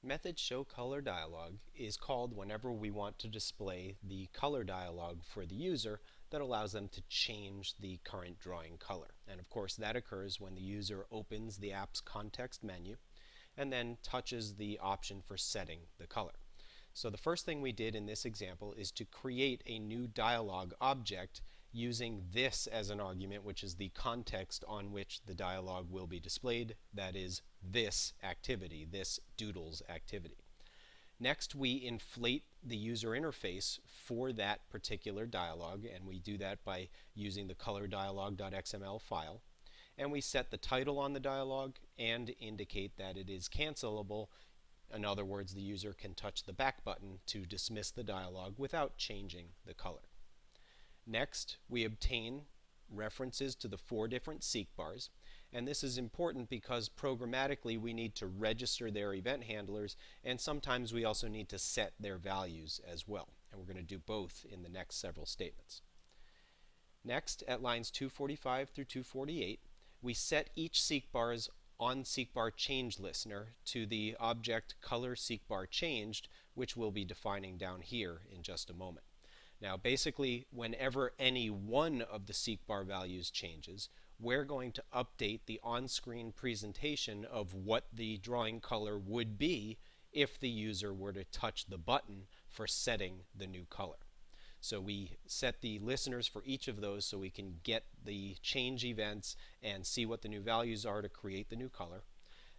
Method showColorDialog is called whenever we want to display the color dialog for the user that allows them to change the current drawing color. And of course that occurs when the user opens the app's context menu and then touches the option for setting the color. So the first thing we did in this example is to create a new dialog object using this as an argument, which is the context on which the dialog will be displayed, that is this activity, this doodles activity. Next, we inflate the user interface for that particular dialog, and we do that by using the colordialog.xml file. And we set the title on the dialog and indicate that it is cancelable. In other words, the user can touch the back button to dismiss the dialog without changing the color. Next, we obtain references to the 4 different seek bars, and this is important because programmatically we need to register their event handlers, and sometimes we also need to set their values as well, and we're going to do both in the next several statements. Next, at lines 245 through 248, we set each seek bar's onSeekBarChangeListener to the object colorSeekBarChanged, which we'll be defining down here in just a moment. Now basically, whenever any one of the seek bar values changes, we're going to update the on-screen presentation of what the drawing color would be if the user were to touch the button for setting the new color. So we set the listeners for each of those so we can get the change events and see what the new values are to create the new color.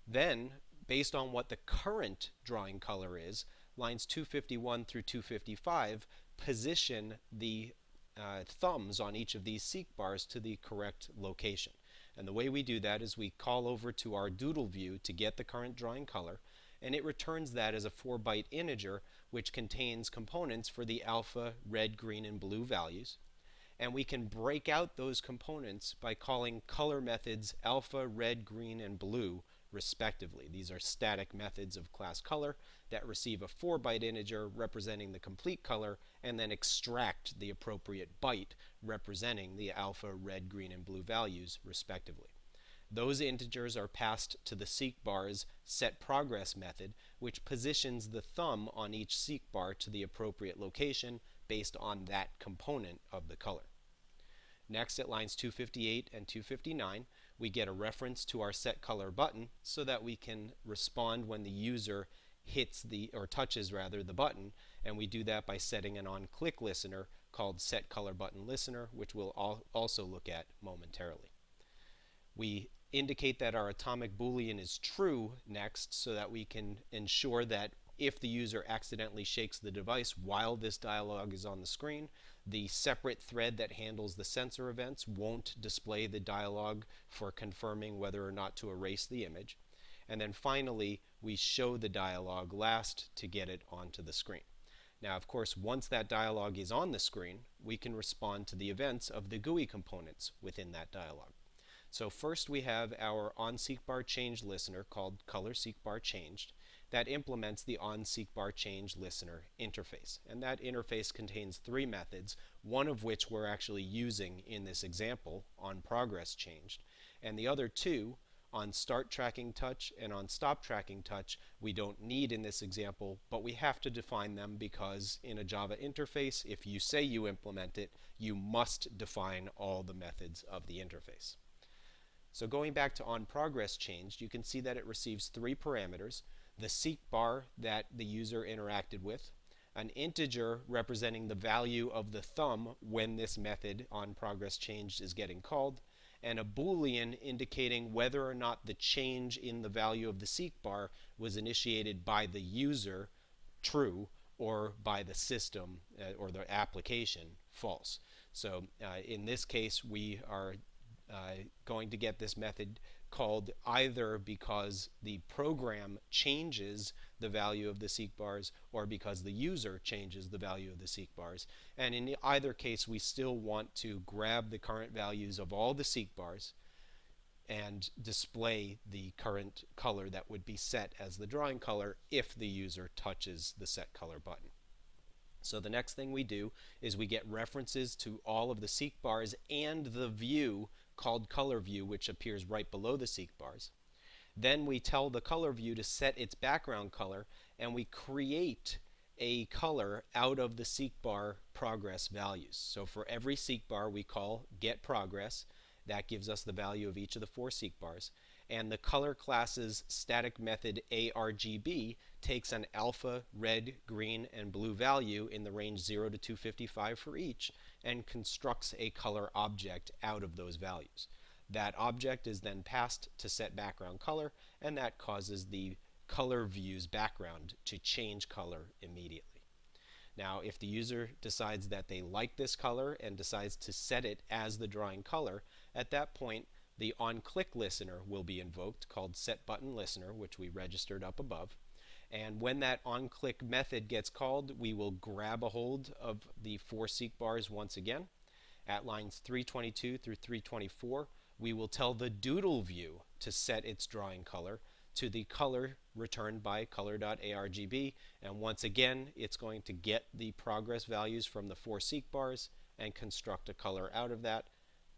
Then, based on what the current drawing color is, lines 251 through 255 position the thumbs on each of these seek bars to the correct location. And the way we do that is we call over to our doodle view to get the current drawing color, and it returns that as a 4-byte integer which contains components for the alpha, red, green, and blue values. And we can break out those components by calling color methods alpha, red, green, and blue respectively. These are static methods of class color that receive a 4-byte integer representing the complete color and then extract the appropriate byte representing the alpha, red, green, and blue values respectively. Those integers are passed to the seek bar's setProgress method, which positions the thumb on each seek bar to the appropriate location based on that component of the color. Next, at lines 258 and 259, we get a reference to our setColor button so that we can respond when the user hits or touches the button, and we do that by setting an on-click listener called setColorButtonListener, which we'll also look at momentarily. We indicate that our atomic boolean is true next so that we can ensure that if the user accidentally shakes the device while this dialog is on the screen, the separate thread that handles the sensor events won't display the dialog for confirming whether or not to erase the image. And then finally, we show the dialog last to get it onto the screen. Now, of course, once that dialog is on the screen, we can respond to the events of the GUI components within that dialog. So first we have our onSeekBarChangeListener called colorSeekBarChanged that implements the onSeekBarChangeListener interface. And that interface contains 3 methods, one of which we're actually using in this example, onProgressChanged. And the other 2, onStartTrackingTouch and onStopTrackingTouch, we don't need in this example, but we have to define them because in a Java interface, if you say you implement it, you must define all the methods of the interface. So going back to onProgressChanged, you can see that it receives 3 parameters: the seek bar that the user interacted with, an integer representing the value of the thumb when this method onProgressChanged is getting called, and a boolean indicating whether or not the change in the value of the seek bar was initiated by the user, true, or by the system or the application, false. So in this case, we are going to get this method called either because the program changes the value of the seek bars or because the user changes the value of the seek bars. And in either case, we still want to grab the current values of all the seek bars and display the current color that would be set as the drawing color if the user touches the Set Color button. So the next thing we do is we get references to all of the seek bars and the view called color view, which appears right below the seek bars. Then we tell the color view to set its background color, and we create a color out of the seek bar progress values. So for every seek bar we call get progress. That gives us the value of each of the 4 seek bars. And the color class's static method ARGB takes an alpha, red, green, and blue value in the range 0 to 255 for each and constructs a color object out of those values. That object is then passed to set background color, and that causes the color view's background to change color immediately. Now, if the user decides that they like this color and decides to set it as the drawing color, at that point the onClick listener will be invoked, called setButtonListener, which we registered up above. And when that onClick method gets called, we will grab a hold of the 4 seek bars once again. At lines 322 through 324, we will tell the doodle view to set its drawing color to the color returned by color.argb, and once again it's going to get the progress values from the 4 seek bars and construct a color out of that,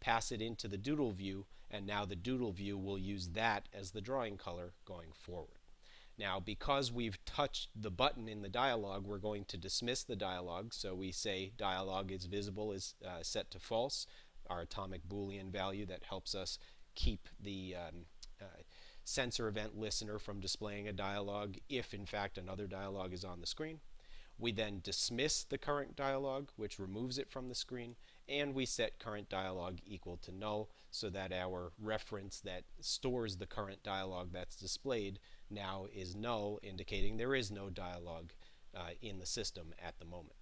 pass it into the doodle view, and now the doodle view will use that as the drawing color going forward. Now, because we've touched the button in the dialog, we're going to dismiss the dialog. So we say dialog is visible is set to false, our atomic Boolean value that helps us keep the sensor event listener from displaying a dialog if in fact another dialog is on the screen. We then dismiss the current dialog, which removes it from the screen, and we set current dialog equal to null so that our reference that stores the current dialog that's displayed now is null, indicating there is no dialog in the system at the moment.